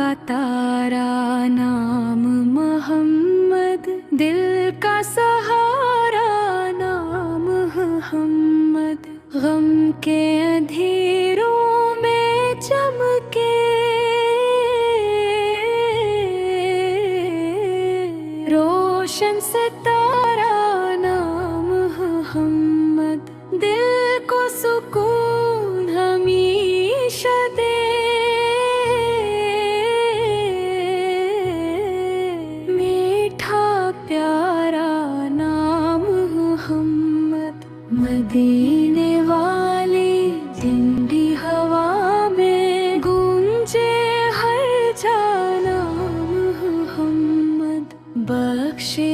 का तारा नाम मोहम्मद, दिल का सहारा नाम मोहम्मद, गम के अंधेरों में चमके रोशन सितारा नाम मोहम्मद, दिल को सुकून हमेशा दे। मीठा प्यारा नाम मोहम्मद, मदीने वाली ठंडी हवा में गूंजे हर जा नाम मोहम्मद, बख्शे